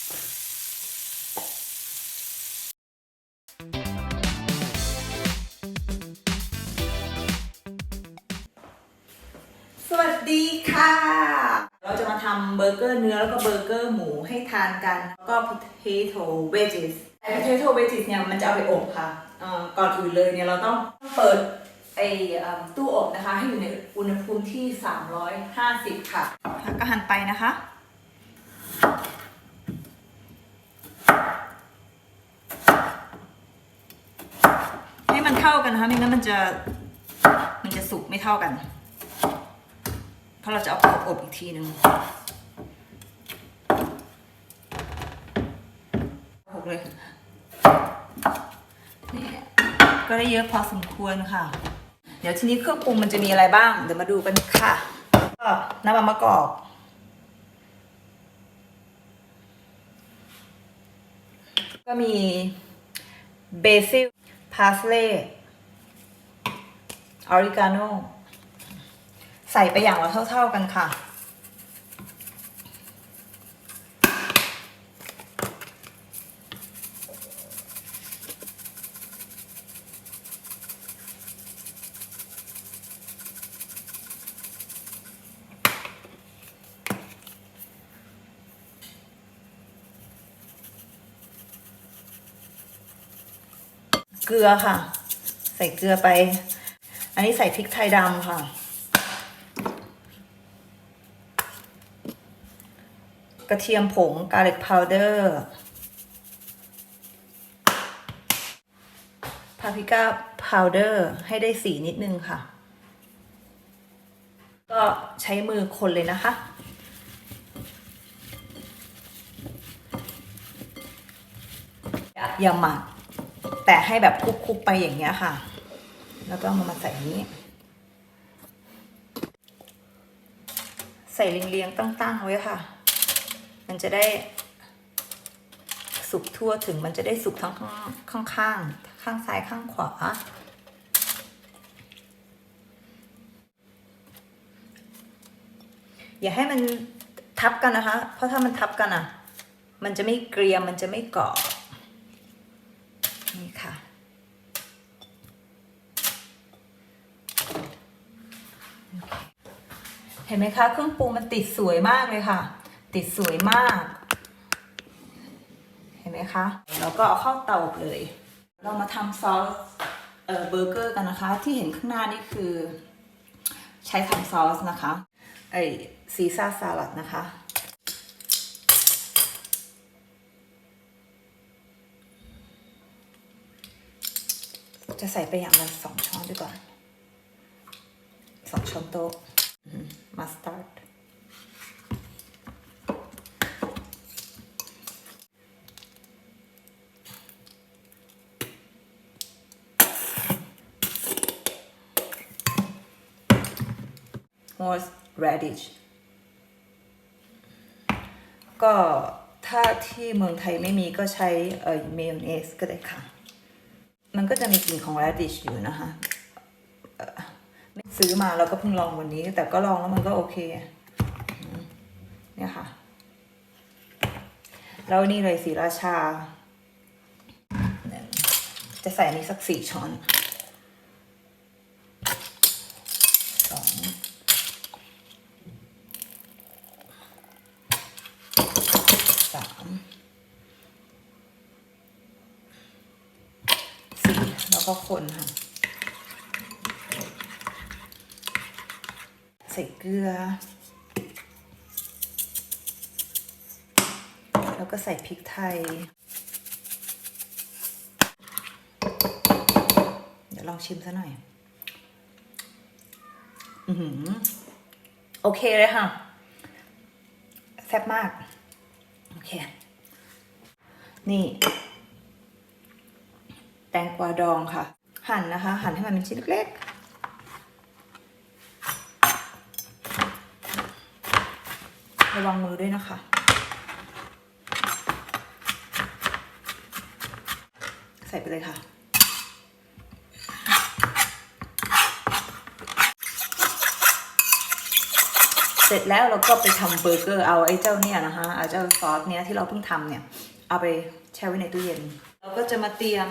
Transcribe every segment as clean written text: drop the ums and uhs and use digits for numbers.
สวัสดีค่ะเราจะมาทำเบอร์เกอร์เนื้อแล้วก็เบอร์เกอร์หมูให้ทานกันแล้วก็ potato wedges potato wedges เนี่ยมันจะเอาไปอบค่ะก่อนอื่นเลยเนี่ยเราต้องเปิดตู้อบนะคะให้อยู่ในอุณหภูมิที่350ค่ะแล้วก็หั่นไปนะคะให้มันเข้ากันนะคะไม่งั้นมันจะสุกไม่เท่ากันเพราะเราจะเอาไปอบอีกทีนึงหกเลยนี่ก็ได้เยอะพอสมควรค่ะเดี๋ยวทีนี้เครื่องปรุงมันจะมีอะไรบ้างเดี๋ยวมาดูกันค่ะก็น้ำมันมะกอกก็มีเบซิลพาสเลย์ออริกาโนใส่ไปอย่างละเท่าๆกันค่ะเกลือค่ะใส่เกลือไปอันนี้ใส่พริกไทยดำค่ะกระเทียมผง garlic powder พาปริก้า powder ให้ได้สีนิดนึงค่ะก็ใช้มือคนเลยนะคะอย่าหมักแต่ให้แบบคลุกๆไปอย่างเงี้ยค่ะแล้วก็มาใส่นี้ใส่เรียงๆตั้งๆไว้ค่ะมันจะได้สุกทั่วถึงมันจะได้สุกทั้งข้างข้างซ้ายข้างขวาอย่าให้มันทับกันนะคะเพราะถ้ามันทับกันอ่ะมันจะไม่เกรียมมันจะไม่กรอบนี่ค่ะเห็นไหมคะเครื่องปรุงมันติดสวยมากเลยค่ะติดสวยมากเห็นไหมคะแล้วก็เอาเข้าเตาเลยเรามาทำซอสเบอร์เกอร์กันนะคะที่เห็นข้างหน้านี่คือใช้ทำซอสนะคะซีซ่าสลัดนะคะจะใส่ไปอย่างละ2 ช้อนดีกว่า2 ช้อนโต๊ะมัสตาร์ดhorseradish ก็ถ้าที่เมืองไทยไม่มีก็ใช้เมยองเนสก็ได้ค่ะมันก็จะมีกลิ่นของ radish อยู่นะคะซื้อมาแล้วก็เพิ่งลองวันนี้แต่ก็ลองแล้วมันก็โอเคเนี่ยค่ะแล้วนี่เลยศรีราชาจะใส่อันนี้สัก4 ช้อนแล้วก็คนค่ะใส่เกลือแล้วก็ใส่พริกไทยเดี๋ยวลองชิมซะหน่อยโอเคเลยค่ะแซ่บมากโอเคนี่แตงกวาดองค่ะหั่นนะคะหั่นให้มันเป็นชิ้นเล็กๆระวังมือด้วยนะคะใส่ไปเลยค่ะ เสร็จแล้วเราก็ไปทำเบอร์เกอร์เอาไอ้เจ้าเนี่ยนะคะเอาเจ้าซอสเนี่ยที่เราเพิ่งทำเนี่ยเอาไปแช่ไว้ในตู้เย็นเราก็จะมาเตรียม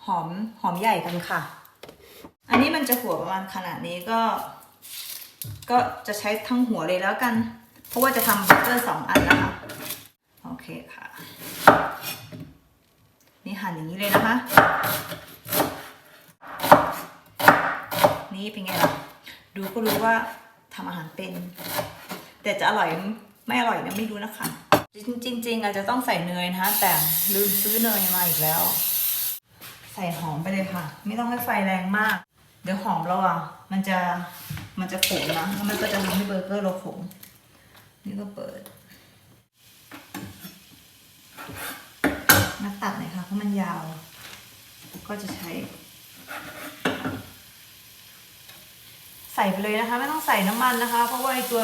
หอมใหญ่กันค่ะอันนี้มันจะหัวประมาณขนาดนี้ก็จะใช้ทั้งหัวเลยแล้วกันเพราะว่าจะทำเบอร์เกอร์2 อันนะคะโอเคค่ะนี่หั่นอย่างนี้เลยนะคะนี่เป็นไงล่ะดูก็รู้ว่าทำอาหารเป็นแต่จะอร่อยไม่อร่อยเนี่ยไม่รู้นะคะจริงๆอาจจะต้องใส่เนยนะคะแต่ลืมซื้อเนยมาอีกแล้วใส่หอมไปเลยค่ะไม่ต้องให้ไฟแรงมากเดี๋ยวหอมเราอ่ะมันจะขมนะแล้วมันก็จะทำให้เบอร์เกอร์เราขมนี่ก็เปิดมาตัดหน่อยค่ะเพราะมันยาวก็จะใช้ใส่ไปเลยนะคะไม่ต้องใส่น้ำมันนะคะเพราะว่าไอตัว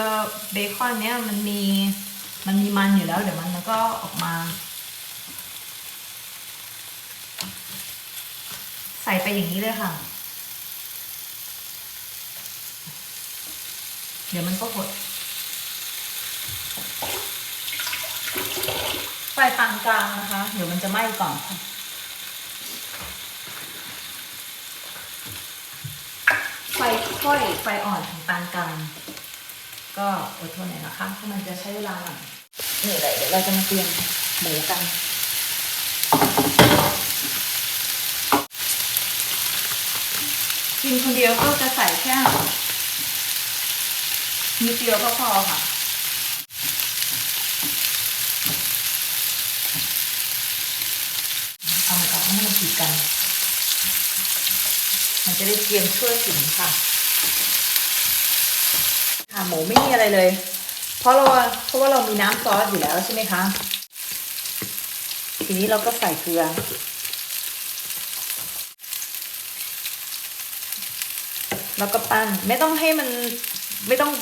เบคอนเนี้ยมันมีมันอยู่แล้วเดี๋ยวมันก็ออกมาใส่ไปอย่างนี้เลยค่ะเดี๋ยวมันก็หดไฟปานกลางนะคะเดี๋ยวมันจะไหม้ก่อนค่ะไฟค่อยไฟอ่อนถึงปานกลางก็อดทนหน่อยนะคะเพราะมันจะใช้เวลาหน่อยนี่เลยเดี๋ยวเราจะมาเตรียมหมูกันกินคนเดียวก็จะใส่แค่นิดเดียวก็พอค่ะเอามันออกให้มันติดกันมันจะได้เตรียมช่วยถึงค่ะหมูไม่มีอะไรเลยเพราะว่าเรามีน้ำซอสอยู่แล้วใช่ไหมคะทีนี้เราก็ใส่เกลือแล้วก็ปั้นไม่ต้องให้มันไม่ต้อง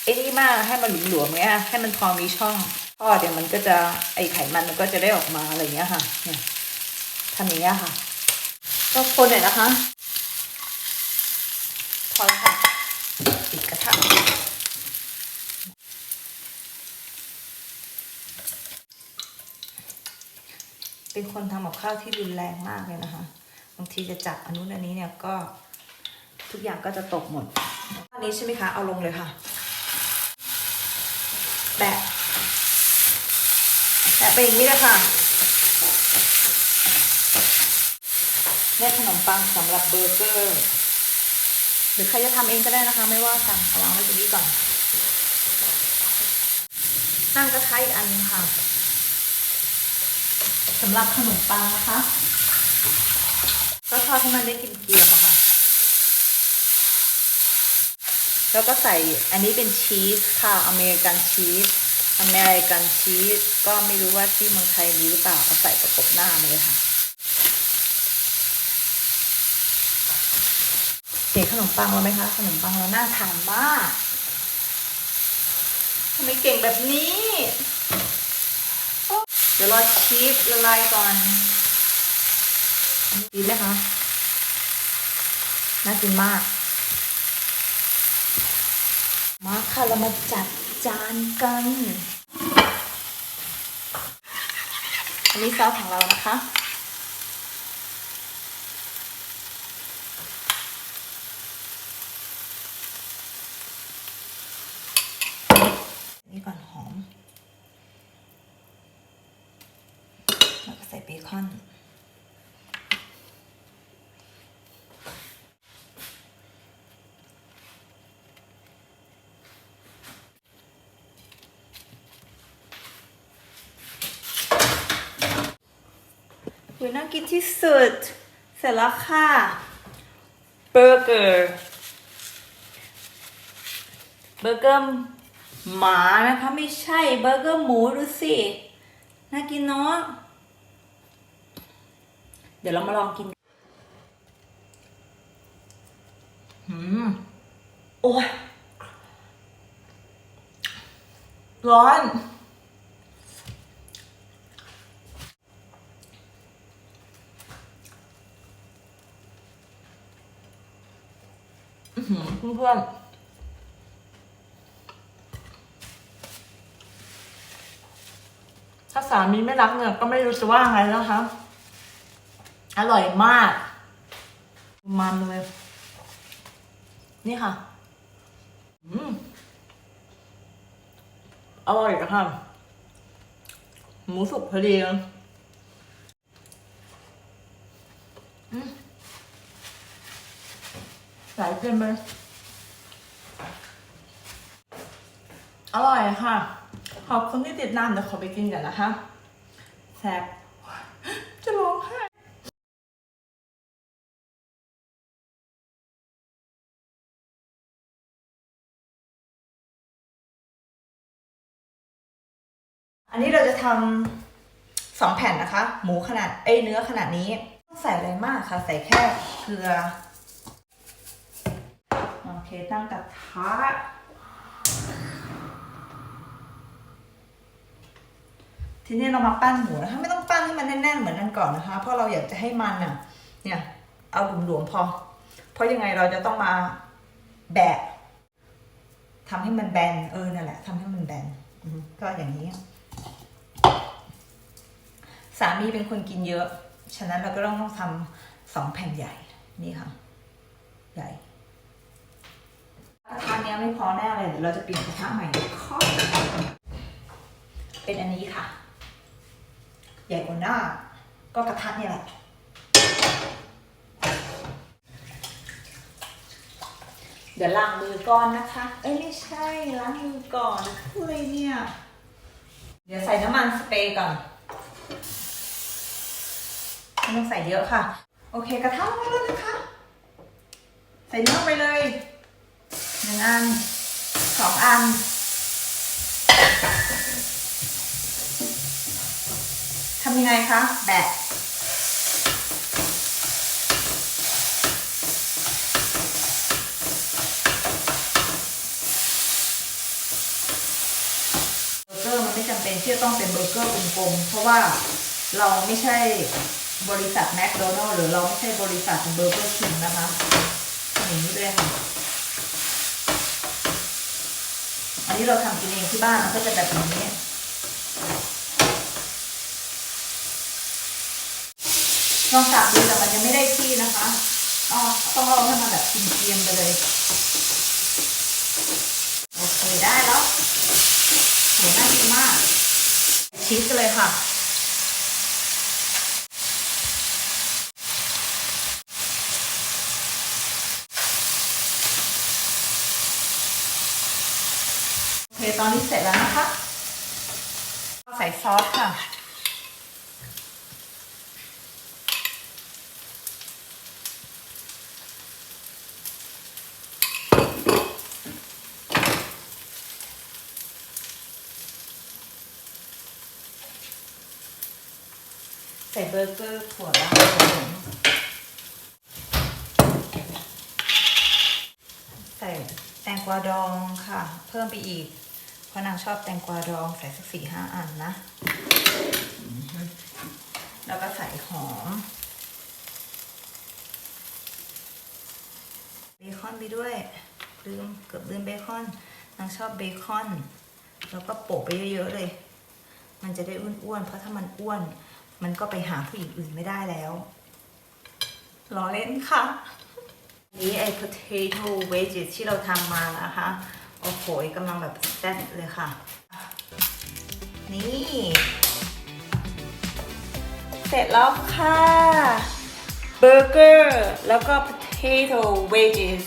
ไอ้นี่มากให้มันหลวมๆเนี้ยให้มันพอมีช่องทอดเดี๋ยวมันก็จะไอไขมันมันก็จะได้ออกมาอะไรเงี้ยค่ะเนี่ยทำอย่างเงี้ยค่ะก็คนหน่อยนะคะพอแล้วค่ะปิดกระทะเป็นคนทำกับข้าวที่รุนแรงมากเลยนะคะบางทีจะจับอันนู้นอันนี้เนี่ยก็ทุกอย่างก็จะตกหมดอันนี้ใช่ไหมคะเอาลงเลยค่ะแปะไปอย่างนี้เลยค่ะได้ขนมปังสำหรับเบอร์เกอร์หรือใครจะทำเองก็ได้นะคะไม่ว่ากันเอาวางไว้ตรงนี้ก่อนตั้งกระทะอีกอันนึงค่ะสำหรับขนมปังนะคะก็ทอดให้มันได้กลิ่นเกรียมอะค่ะแล้วก็ใส่อันนี้เป็นชีสค่ะอเมริกันชีสก็ไม่รู้ว่าที่เมืองไทยมีหรือเปล่าเอาใส่ประกบหน้ามาเลยค่ะเห็นขนมปังเราไหมคะขนมปังเราน่าทานมากทำไมเก่งแบบนี้เดี๋ยวรอชีสละลายก่อนดีไหมคะน่ากินมากมาค่ะเรามาจัดจานกันอันนี้ซอสของเรานะคะนี่ก่อนหอมแล้วก็ใส่เบคอนน่ากินที่สุดเสร็จแล้วค่ะเบอร์เกอร์หมานะคะไม่ใช่เบอร์เกอร์หมูดูสิน่ากินเนาะเดี๋ยวเรามาลองกินโอ้ยร้อนเพื่อน ถ้าสามีไม่รักเนี่ยก็ไม่รู้จะว่าไงแล้วคะอร่อยมากมันเลยนี่ค่ะอร่อยค่ะหมูสุกพอดีหลายเกินไปอร่อยค่ะขอบคุณที่ติดตามเดี๋ยวขอไปกินกันนะคะแซ่บจะร้องไห้อันนี้เราจะทำ2 แผ่นนะคะหมูขนาดเนื้อขนาดนี้ไม่ใส่อะไรมากค่ะใส่แค่เกลือโอเคตั้งกระทะทีนี้เรามาปั้นหมูนะคะไม่ต้องปั้นให้มันแน่นๆเหมือนกันก่อนนะคะเพราะเราอยากจะให้มันเนี่ยเอาหลวมๆพอเพราะยังไงเราจะต้องมาแบะทำให้มันแบนนั่นแหละทำให้มันแบนก็อย่างนี้สามีเป็นคนกินเยอะฉะนั้นเราก็ต้องทำ2 แผ่นใหญ่นี่ค่ะใหญ่กระทะเนี้ยไม่พอแน่เลยเดี๋ยวเราจะเปลี่ยนกระทะใหม่ข้อเป็นอันนี้ค่ะใหญ่กว่าหน้าก็กระทะเนี่ยแหละเดี๋ยวล้างมือก่อนนะคะไม่ใช่ล้างมือก่อนคืออะไรเนี่ยเดี๋ยวใส่น้ำมันสเปรย์ก่อนไม่ต้องใส่เยอะค่ะโอเคกระทะมาแล้วนะคะใส่เนื้อไปเลย1 อัน2 อันทำยังไงคะแบะมันไม่จำเป็นที่จะต้องเป็นเบอร์เกอร์กลมๆเพราะว่าเราไม่ใช่บริษัทแมคโดนัลด์หรือเราไม่ใช่บริษัทเบอร์เกอร์คิงนะคะอย่างนี้เลยค่ะอันนี้เราทำกินเองที่บ้านก็จะแบบนี้ลองสับดูแต่มันยังไม่ได้ที่นะคะต้องลองให้มันแบบเกรียมๆไปเลยโอเคได้แล้วโหน่ากินมากชีสกันเลยค่ะโอเคตอนนี้เสร็จแล้วนะคะใส่ซอสค่ะใส่เบอร์เกอร์ถั่วแล้วใส่แตงกวาดองค่ะเพิ่มไปอีกเพราะนางชอบแตงกวาดองใส่สัก4-5 อันนะแล้วก็ใส่หอมเบคอนไปด้วยเกือบลืมเบคอนนางชอบเบคอนแล้วก็โปะไปเยอะๆเลยมันจะได้อ้วนๆเพราะถ้ามันอ้วนมันก็ไปหาผู้หญิงอื่นไม่ได้แล้วล้อเล่นค่ะนี่ไอ้ potato wedges ที่เราทำมานะคะโอ้โหกำลังแบบแซ่บเลยค่ะนี่เสร็จแล้วค่ะเบอร์เกอร์แล้วก็ potato wedges